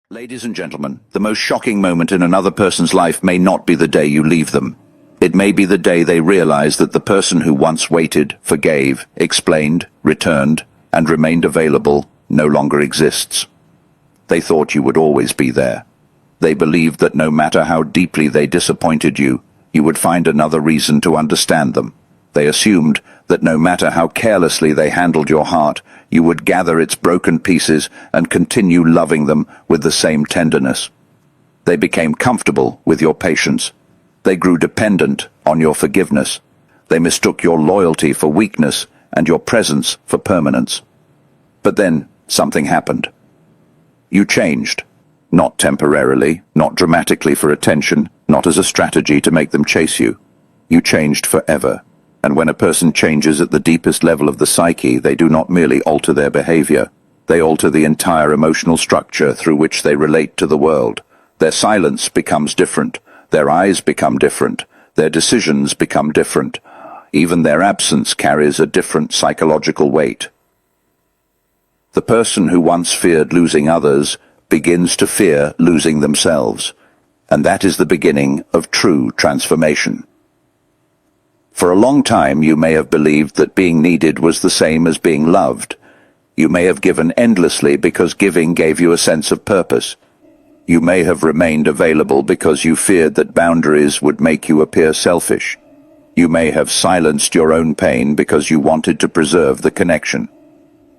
Ladies and gentlemen, the most shocking moment in another person's life may not be the day you leave them. It may be the day they realize that the person who once waited, forgave, explained, returned, and remained available no longer exists. They thought you would always be there. They believed that no matter how deeply they disappointed you, you would find another reason to understand them. They assumed that no matter how carelessly they handled your heart, you would gather its broken pieces and continue loving them with the same tenderness. They became comfortable with your patience. They grew dependent on your forgiveness. They mistook your loyalty for weakness and your presence for permanence. But then something happened. You changed. Not temporarily, not dramatically for attention, not as a strategy to make them chase you. You changed forever. And when a person changes at the deepest level of the psyche, they do not merely alter their behavior. They alter the entire emotional structure through which they relate to the world. Their silence becomes different. Their eyes become different. Their decisions become different. Even their absence carries a different psychological weight. The person who once feared losing others begins to fear losing themselves. And that is the beginning of true transformation. For a long time you may have believed that being needed was the same as being loved. You may have given endlessly because giving gave you a sense of purpose. You may have remained available because you feared that boundaries would make you appear selfish. You may have silenced your own pain because you wanted to preserve the connection.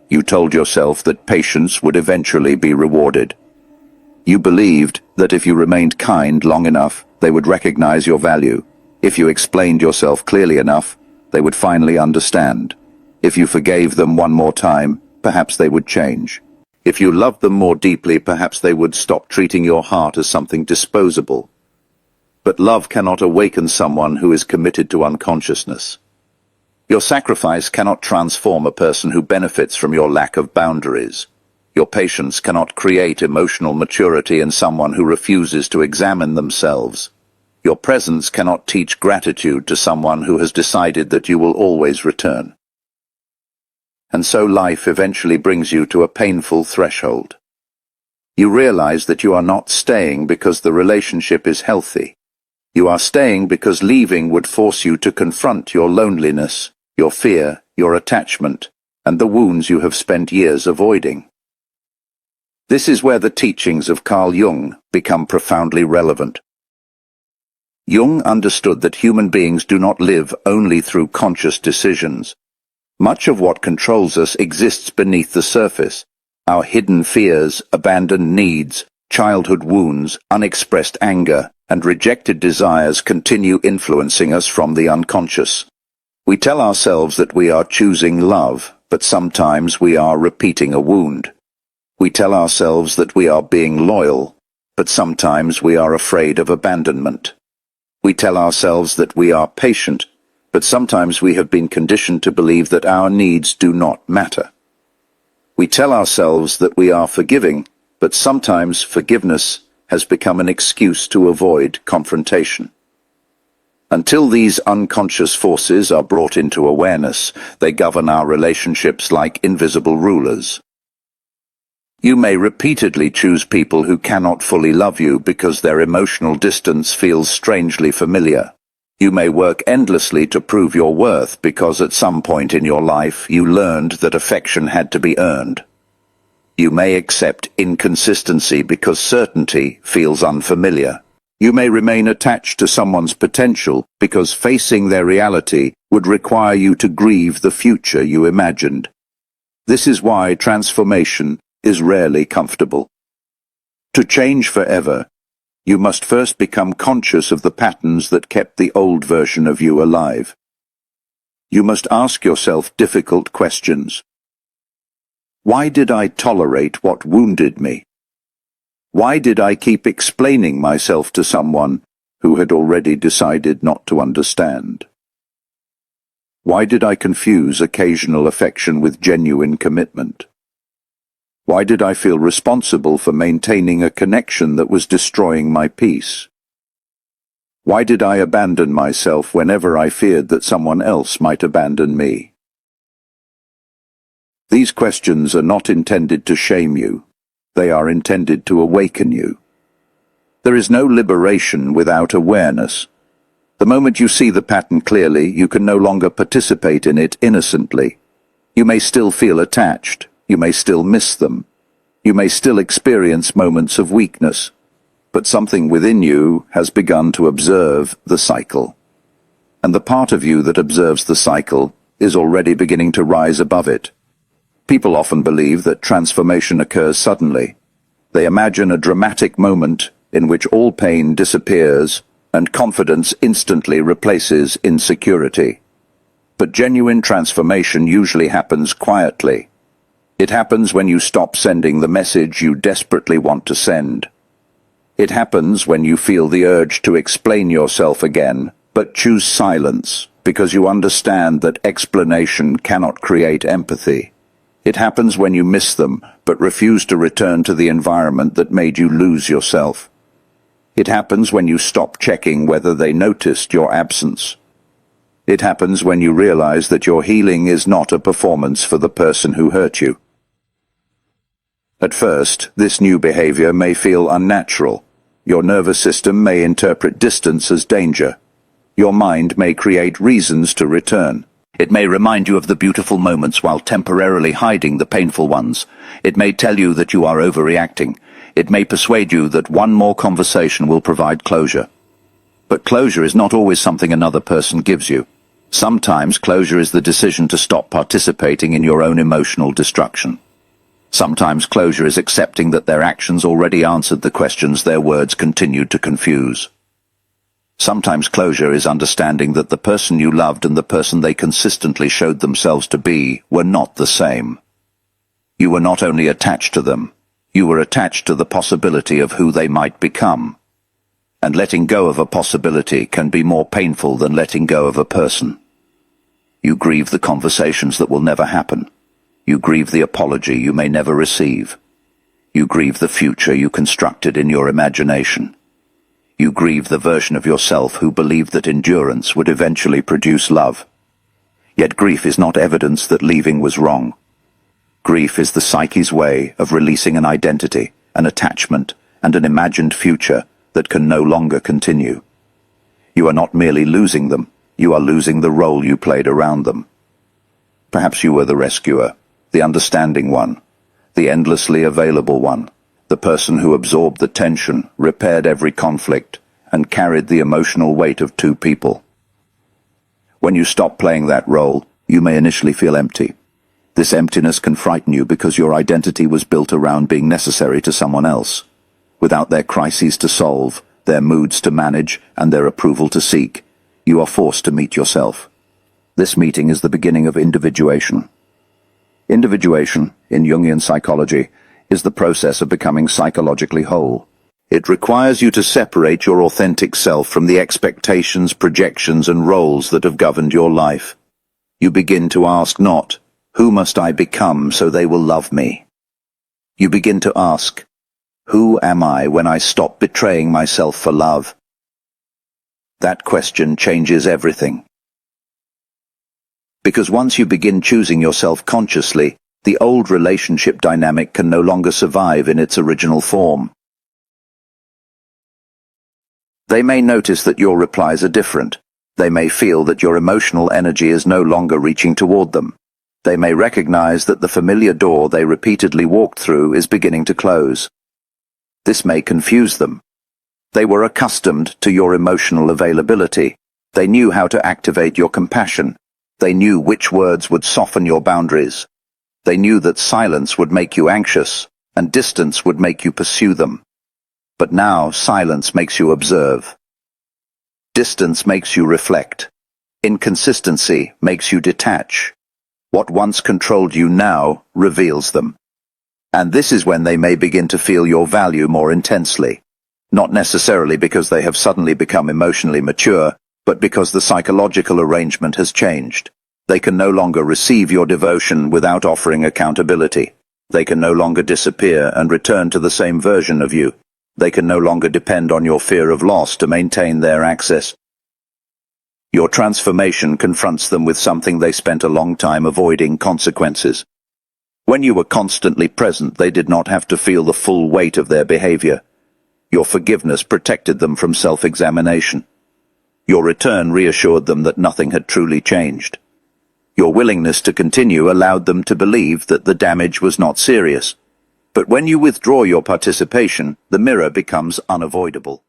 You told yourself that patience would eventually be rewarded. You believed that if you remained kind long enough, they would recognize your value. If you explained yourself clearly enough, they would finally understand. If you forgave them one more time, perhaps they would change. If you loved them more deeply, perhaps they would stop treating your heart as something disposable. But love cannot awaken someone who is committed to unconsciousness. Your sacrifice cannot transform a person who benefits from your lack of boundaries. Your patience cannot create emotional maturity in someone who refuses to examine themselves. Your presence cannot teach gratitude to someone who has decided that you will always return. And so life eventually brings you to a painful threshold. You realize that you are not staying because the relationship is healthy. You are staying because leaving would force you to confront your loneliness, your fear, your attachment, and the wounds you have spent years avoiding. This is where the teachings of Carl Jung become profoundly relevant. Jung understood that human beings do not live only through conscious decisions. Much of what controls us exists beneath the surface. Our hidden fears, abandoned needs, childhood wounds, unexpressed anger, and rejected desires continue influencing us from the unconscious. We tell ourselves that we are choosing love, but sometimes we are repeating a wound. We tell ourselves that we are being loyal, but sometimes we are afraid of abandonment. We tell ourselves that we are patient, but sometimes we have been conditioned to believe that our needs do not matter. We tell ourselves that we are forgiving, but sometimes forgiveness has become an excuse to avoid confrontation. Until these unconscious forces are brought into awareness, they govern our relationships like invisible rulers. You may repeatedly choose people who cannot fully love you because their emotional distance feels strangely familiar. You may work endlessly to prove your worth because at some point in your life you learned that affection had to be earned. You may accept inconsistency because certainty feels unfamiliar. You may remain attached to someone's potential because facing their reality would require you to grieve the future you imagined. This is why transformation is rarely comfortable. To change forever, you must first become conscious of the patterns that kept the old version of you alive. You must ask yourself difficult questions. Why did I tolerate what wounded me? Why did I keep explaining myself to someone who had already decided not to understand? Why did I confuse occasional affection with genuine commitment? Why did I feel responsible for maintaining a connection that was destroying my peace? Why did I abandon myself whenever I feared that someone else might abandon me? These questions are not intended to shame you. They are intended to awaken you. There is no liberation without awareness. The moment you see the pattern clearly, you can no longer participate in it innocently. You may still feel attached. You may still miss them. You may still experience moments of weakness. But something within you has begun to observe the cycle. And the part of you that observes the cycle is already beginning to rise above it. People often believe that transformation occurs suddenly. They imagine a dramatic moment in which all pain disappears and confidence instantly replaces insecurity. But genuine transformation usually happens quietly. It happens when you stop sending the message you desperately want to send. It happens when you feel the urge to explain yourself again, but choose silence because you understand that explanation cannot create empathy. It happens when you miss them, but refuse to return to the environment that made you lose yourself. It happens when you stop checking whether they noticed your absence. It happens when you realize that your healing is not a performance for the person who hurt you. At first, this new behavior may feel unnatural. Your nervous system may interpret distance as danger. Your mind may create reasons to return. It may remind you of the beautiful moments while temporarily hiding the painful ones. It may tell you that you are overreacting. It may persuade you that one more conversation will provide closure. But closure is not always something another person gives you. Sometimes closure is the decision to stop participating in your own emotional destruction. Sometimes closure is accepting that their actions already answered the questions their words continued to confuse. Sometimes closure is understanding that the person you loved and the person they consistently showed themselves to be were not the same. You were not only attached to them, you were attached to the possibility of who they might become. And letting go of a possibility can be more painful than letting go of a person. You grieve the conversations that will never happen. You grieve the apology you may never receive. You grieve the future you constructed in your imagination. You grieve the version of yourself who believed that endurance would eventually produce love. Yet grief is not evidence that leaving was wrong. Grief is the psyche's way of releasing an identity, an attachment, and an imagined future that can no longer continue. You are not merely losing them, you are losing the role you played around them. Perhaps you were the rescuer, the understanding one, the endlessly available one, the person who absorbed the tension, repaired every conflict, and carried the emotional weight of two people. When you stop playing that role, you may initially feel empty. This emptiness can frighten you because your identity was built around being necessary to someone else. Without their crises to solve, their moods to manage, and their approval to seek, you are forced to meet yourself. This meeting is the beginning of individuation. Individuation, in Jungian psychology, is the process of becoming psychologically whole. It requires you to separate your authentic self from the expectations, projections, and roles that have governed your life. You begin to ask not, who must I become so they will love me? You begin to ask, who am I when I stop betraying myself for love? That question changes everything. Because once you begin choosing yourself consciously, the old relationship dynamic can no longer survive in its original form. They may notice that your replies are different. They may feel that your emotional energy is no longer reaching toward them. They may recognize that the familiar door they repeatedly walked through is beginning to close. This may confuse them. They were accustomed to your emotional availability. They knew how to activate your compassion. They knew which words would soften your boundaries. They knew that silence would make you anxious, and distance would make you pursue them. But now silence makes you observe. Distance makes you reflect. Inconsistency makes you detach. What once controlled you now reveals them. And this is when they may begin to feel your value more intensely. Not necessarily because they have suddenly become emotionally mature, but because the psychological arrangement has changed. They can no longer receive your devotion without offering accountability. They can no longer disappear and return to the same version of you. They can no longer depend on your fear of loss to maintain their access. Your transformation confronts them with something they spent a long time avoiding: consequences. When you were constantly present, they did not have to feel the full weight of their behavior. Your forgiveness protected them from self-examination. Your return reassured them that nothing had truly changed. Your willingness to continue allowed them to believe that the damage was not serious. But when you withdraw your participation, the mirror becomes unavoidable.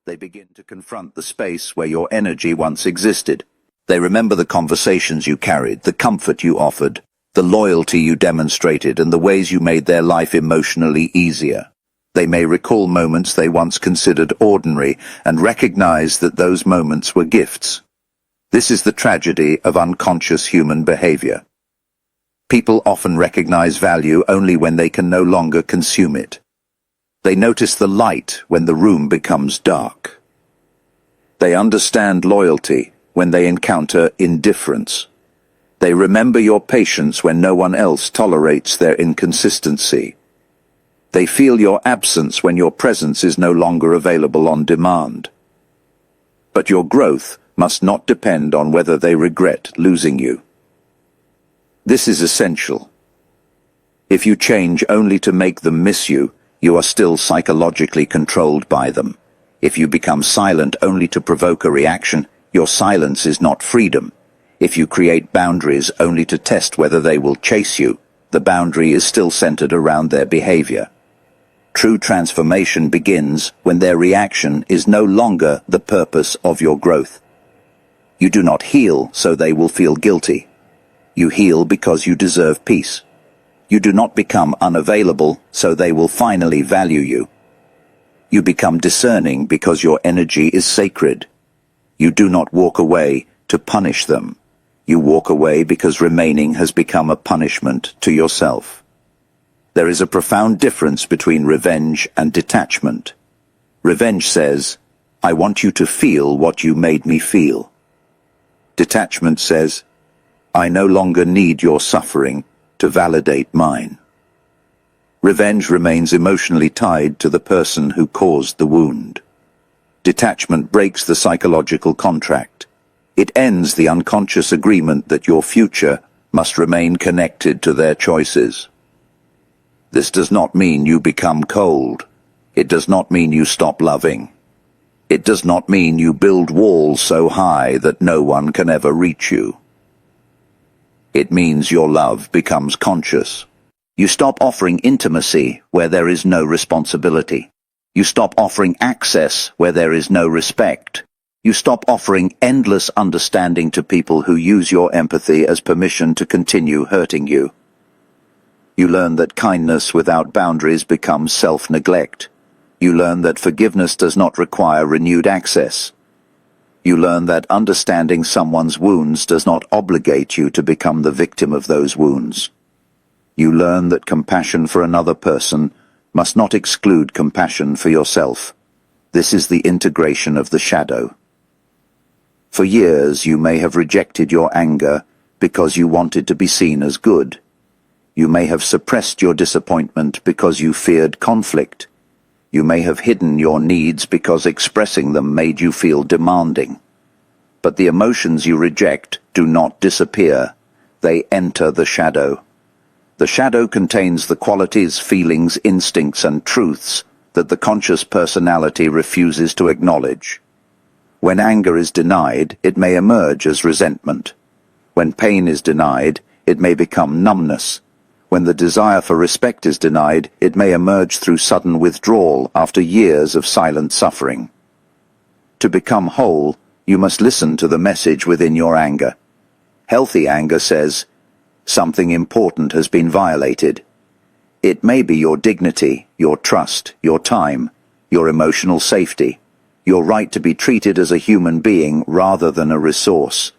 They begin to confront the space where your energy once existed. They remember the conversations you carried, the comfort you offered, the loyalty you demonstrated, and the ways you made their life emotionally easier. They may recall moments they once considered ordinary and recognize that those moments were gifts. This is the tragedy of unconscious human behavior. People often recognize value only when they can no longer consume it. They notice the light when the room becomes dark. They understand loyalty when they encounter indifference. They remember your patience when no one else tolerates their inconsistency. They feel your absence when your presence is no longer available on demand. But your growth must not depend on whether they regret losing you. This is essential. If you change only to make them miss you, you are still psychologically controlled by them. If you become silent only to provoke a reaction, your silence is not freedom. If you create boundaries only to test whether they will chase you, the boundary is still centered around their behavior. True transformation begins when their reaction is no longer the purpose of your growth. You do not heal so they will feel guilty. You heal because you deserve peace. You do not become unavailable so they will finally value you. You become discerning because your energy is sacred. You do not walk away to punish them. You walk away because remaining has become a punishment to yourself. There is a profound difference between revenge and detachment. Revenge says, I want you to feel what you made me feel. Detachment says, I no longer need your suffering to validate mine. Revenge remains emotionally tied to the person who caused the wound. Detachment breaks the psychological contract. It ends the unconscious agreement that your future must remain connected to their choices. This does not mean you become cold. It does not mean you stop loving. It does not mean you build walls so high that no one can ever reach you. It means your love becomes conscious. You stop offering intimacy where there is no responsibility. You stop offering access where there is no respect. You stop offering endless understanding to people who use your empathy as permission to continue hurting you. You learn that kindness without boundaries becomes self-neglect. You learn that forgiveness does not require renewed access. You learn that understanding someone's wounds does not obligate you to become the victim of those wounds. You learn that compassion for another person must not exclude compassion for yourself. This is the integration of the shadow. For years you may have rejected your anger because you wanted to be seen as good. You may have suppressed your disappointment because you feared conflict. You may have hidden your needs because expressing them made you feel demanding. But the emotions you reject do not disappear. They enter the shadow. The shadow contains the qualities, feelings, instincts, and truths that the conscious personality refuses to acknowledge. When anger is denied, it may emerge as resentment. When pain is denied, it may become numbness. When the desire for respect is denied, it may emerge through sudden withdrawal after years of silent suffering. To become whole, you must listen to the message within your anger. Healthy anger says, something important has been violated. It may be your dignity, your trust, your time, your emotional safety, your right to be treated as a human being rather than a resource.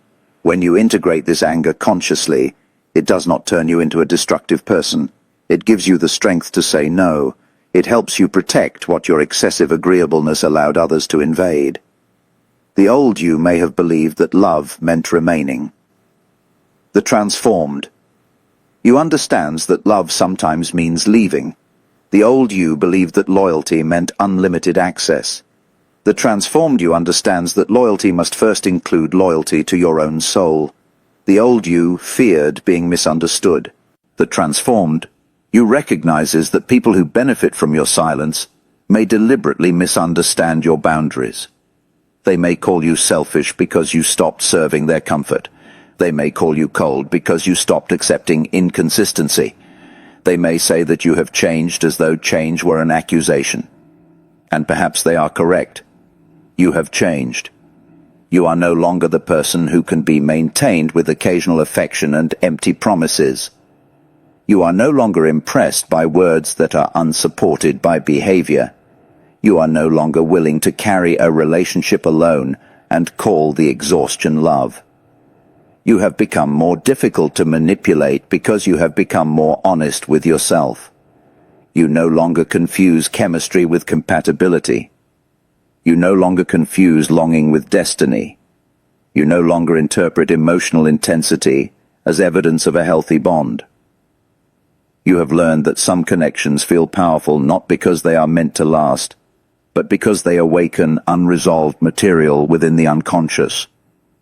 When you integrate this anger consciously, it does not turn you into a destructive person. It gives you the strength to say no. It helps you protect what your excessive agreeableness allowed others to invade. The old you may have believed that love meant remaining. The transformed. You understands that love sometimes means leaving. The old you believed that loyalty meant unlimited access. The transformed you understands that loyalty must first include loyalty to your own soul. The old you feared being misunderstood. The transformed you recognizes that people who benefit from your silence may deliberately misunderstand your boundaries. They may call you selfish because you stopped serving their comfort. They may call you cold because you stopped accepting inconsistency. They may say that you have changed as though change were an accusation. And perhaps they are correct. You have changed. You are no longer the person who can be maintained with occasional affection and empty promises. You are no longer impressed by words that are unsupported by behavior. You are no longer willing to carry a relationship alone and call the exhaustion love. You have become more difficult to manipulate because you have become more honest with yourself. You no longer confuse chemistry with compatibility. You no longer confuse longing with destiny. You no longer interpret emotional intensity as evidence of a healthy bond. You have learned that some connections feel powerful not because they are meant to last, but because they awaken unresolved material within the unconscious.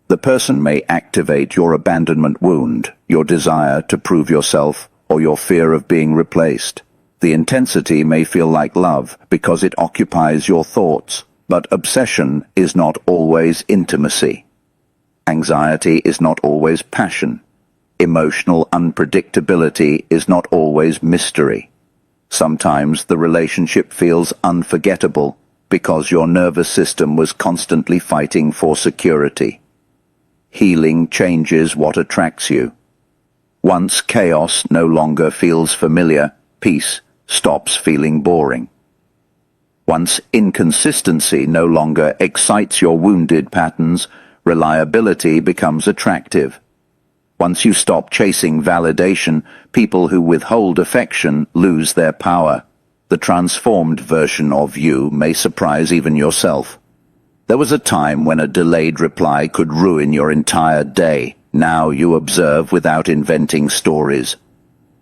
The person may activate your abandonment wound, your desire to prove yourself, or your fear of being replaced. The intensity may feel like love because it occupies your thoughts, but obsession is not always intimacy. Anxiety is not always passion. Emotional unpredictability is not always mystery. Sometimes the relationship feels unforgettable because your nervous system was constantly fighting for security. Healing changes what attracts you. Once chaos no longer feels familiar, peace stops feeling boring. Once inconsistency no longer excites your wounded patterns, reliability becomes attractive. Once you stop chasing validation, people who withhold affection lose their power. The transformed version of you may surprise even yourself. There was a time when a delayed reply could ruin your entire day. Now you observe without inventing stories.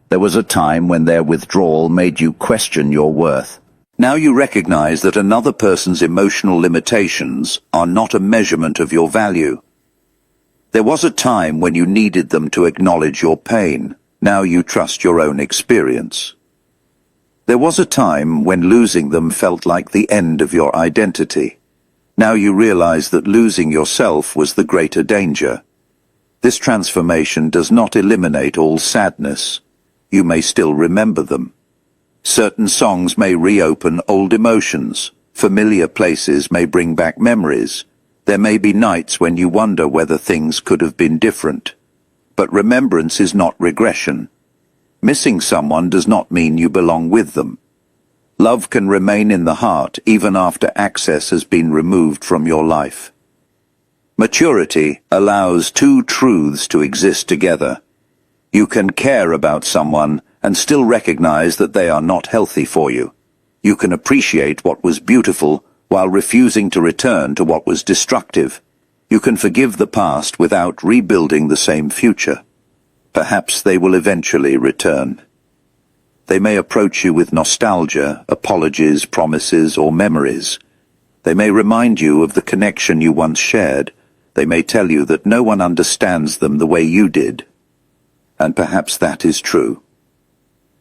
There was a time when their withdrawal made you question your worth. Now you recognize that another person's emotional limitations are not a measurement of your value. There was a time when you needed them to acknowledge your pain. Now you trust your own experience. There was a time when losing them felt like the end of your identity. Now you realize that losing yourself was the greater danger. This transformation does not eliminate all sadness. You may still remember them. Certain songs may reopen old emotions. Familiar places may bring back memories. There may be nights when you wonder whether things could have been different. But remembrance is not regression. Missing someone does not mean you belong with them. Love can remain in the heart even after access has been removed from your life. Maturity allows two truths to exist together. You can care about someone and still recognize that they are not healthy for you. You can appreciate what was beautiful while refusing to return to what was destructive. You can forgive the past without rebuilding the same future. Perhaps they will eventually return. They may approach you with nostalgia, apologies, promises, or memories. They may remind you of the connection you once shared. They may tell you that no one understands them the way you did. And perhaps that is true.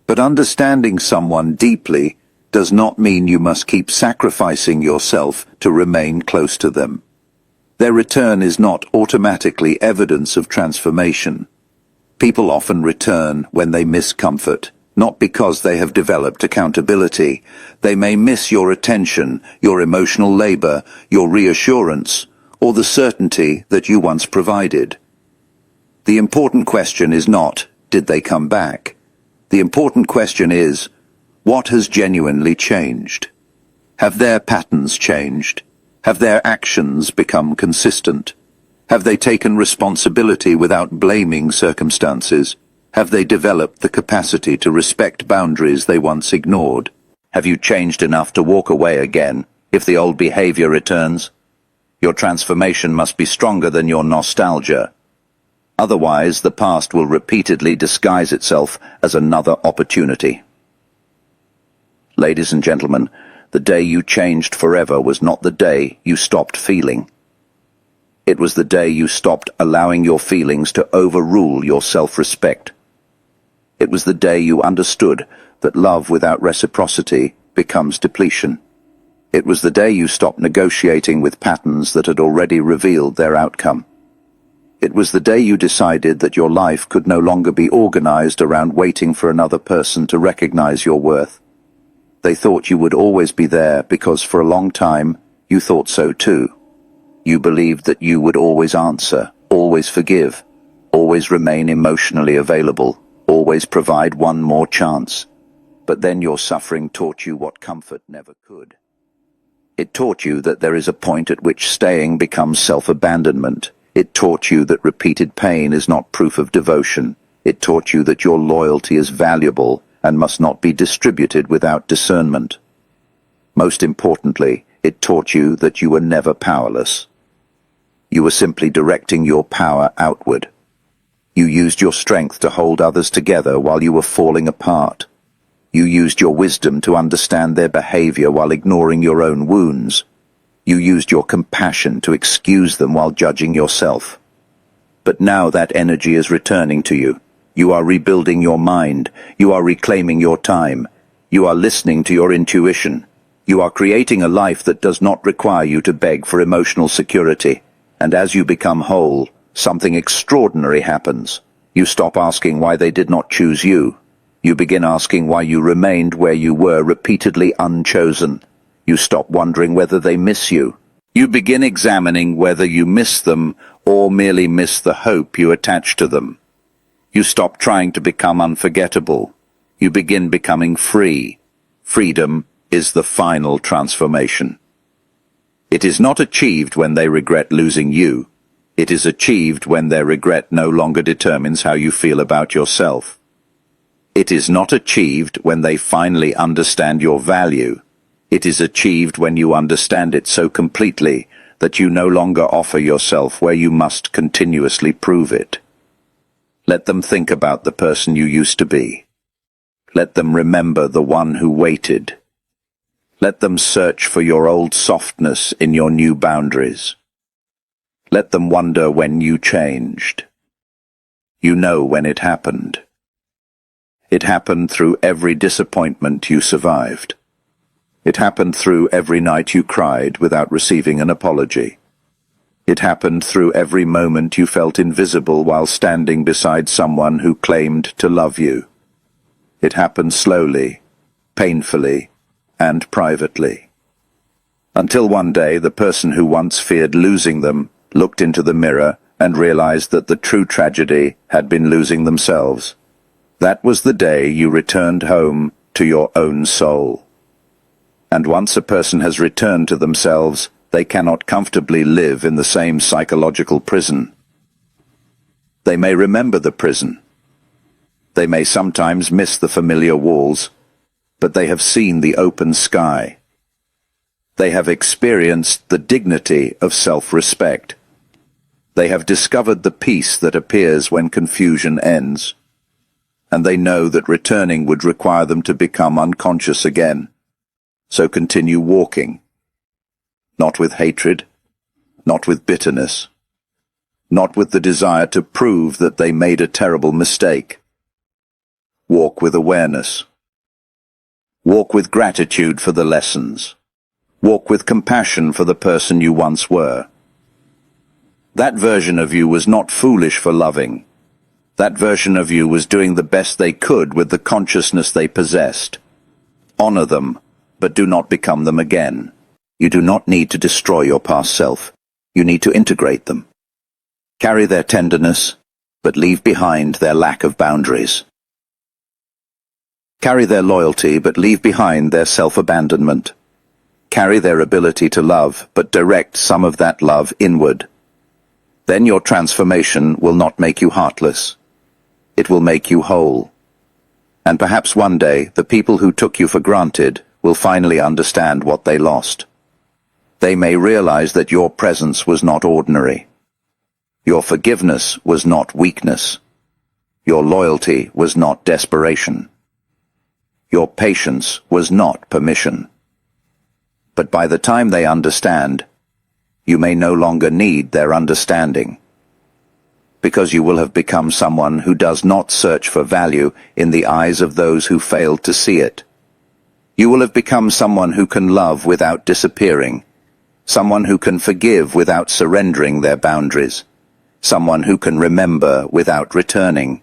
But understanding someone deeply does not mean you must keep sacrificing yourself to remain close to them. Their return is not automatically evidence of transformation. People often return when they miss comfort, not because they have developed accountability. They may miss your attention, your emotional labor, your reassurance, or the certainty that you once provided. The important question is not, did they come back? The important question is, what has genuinely changed? Have their patterns changed? Have their actions become consistent? Have they taken responsibility without blaming circumstances? Have they developed the capacity to respect boundaries they once ignored? Have you changed enough to walk away again if the old behavior returns? Your transformation must be stronger than your nostalgia. Otherwise, the past will repeatedly disguise itself as another opportunity. Ladies and gentlemen, the day you changed forever was not the day you stopped feeling. It was the day you stopped allowing your feelings to overrule your self-respect. It was the day you understood that love without reciprocity becomes depletion. It was the day you stopped negotiating with patterns that had already revealed their outcome. It was the day you decided that your life could no longer be organized around waiting for another person to recognize your worth. They thought you would always be there because for a long time you thought so too. You believed that you would always answer, always forgive, always remain emotionally available, always provide one more chance. But then your suffering taught you what comfort never could. It taught you that there is a point at which staying becomes self-abandonment. It taught you that repeated pain is not proof of devotion. It taught you that your loyalty is valuable and must not be distributed without discernment. Most importantly, it taught you that you were never powerless. You were simply directing your power outward. You used your strength to hold others together while you were falling apart. You used your wisdom to understand their behavior while ignoring your own wounds. You used your compassion to excuse them while judging yourself. But now that energy is returning to you. You are rebuilding your mind. You are reclaiming your time. You are listening to your intuition. You are creating a life that does not require you to beg for emotional security. And as you become whole, something extraordinary happens. You stop asking why they did not choose you. You begin asking why you remained where you were repeatedly unchosen. You stop wondering whether they miss you. You begin examining whether you miss them or merely miss the hope you attach to them. You stop trying to become unforgettable. You begin becoming free. Freedom is the final transformation. It is not achieved when they regret losing you. It is achieved when their regret no longer determines how you feel about yourself. It is not achieved when they finally understand your value. It is achieved when you understand it so completely that you no longer offer yourself where you must continuously prove it. Let them think about the person you used to be. Let them remember the one who waited. Let them search for your old softness in your new boundaries. Let them wonder when you changed. You know when it happened. It happened through every disappointment you survived. It happened through every night you cried without receiving an apology. It happened through every moment you felt invisible while standing beside someone who claimed to love you. It happened slowly, painfully, and privately. Until one day the person who once feared losing them looked into the mirror and realized that the true tragedy had been losing themselves. That was the day you returned home to your own soul. And once a person has returned to themselves, they cannot comfortably live in the same psychological prison. They may remember the prison. They may sometimes miss the familiar walls, but they have seen the open sky. They have experienced the dignity of self-respect. They have discovered the peace that appears when confusion ends. And they know that returning would require them to become unconscious again. So continue walking, not with hatred, not with bitterness, not with the desire to prove that they made a terrible mistake. Walk with awareness. Walk with gratitude for the lessons. Walk with compassion for the person you once were. That version of you was not foolish for loving. That version of you was doing the best they could with the consciousness they possessed. Honor them, but do not become them again. You do not need to destroy your past self. You need to integrate them. Carry their tenderness, but leave behind their lack of boundaries. Carry their loyalty, but leave behind their self-abandonment. Carry their ability to love, but direct some of that love inward. Then your transformation will not make you heartless. It will make you whole. And perhaps one day, the people who took you for granted will finally understand what they lost. They may realize that your presence was not ordinary. Your forgiveness was not weakness. Your loyalty was not desperation. Your patience was not permission. But by the time they understand, you may no longer need their understanding. because you will have become someone who does not search for value in the eyes of those who failed to see it. You will have become someone who can love without disappearing, someone who can forgive without surrendering their boundaries, someone who can remember without returning,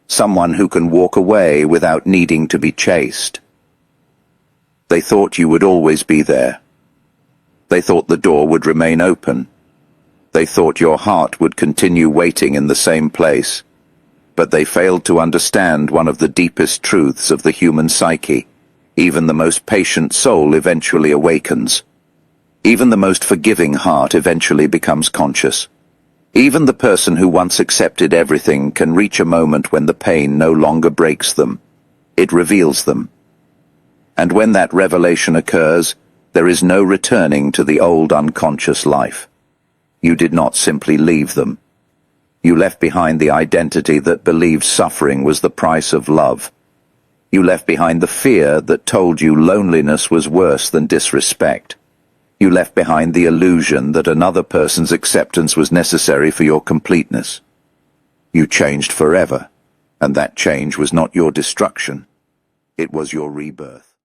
someone who can walk away without needing to be chased. They thought you would always be there. They thought the door would remain open. They thought your heart would continue waiting in the same place. But they failed to understand one of the deepest truths of the human psyche. Even the most patient soul eventually awakens. Even the most forgiving heart eventually becomes conscious. Even the person who once accepted everything can reach a moment when the pain no longer breaks them. It reveals them. And when that revelation occurs, there is no returning to the old unconscious life. You did not simply leave them. You left behind the identity that believed suffering was the price of love. You left behind the fear that told you loneliness was worse than disrespect. You left behind the illusion that another person's acceptance was necessary for your completeness. You changed forever, and that change was not your destruction. It was your rebirth.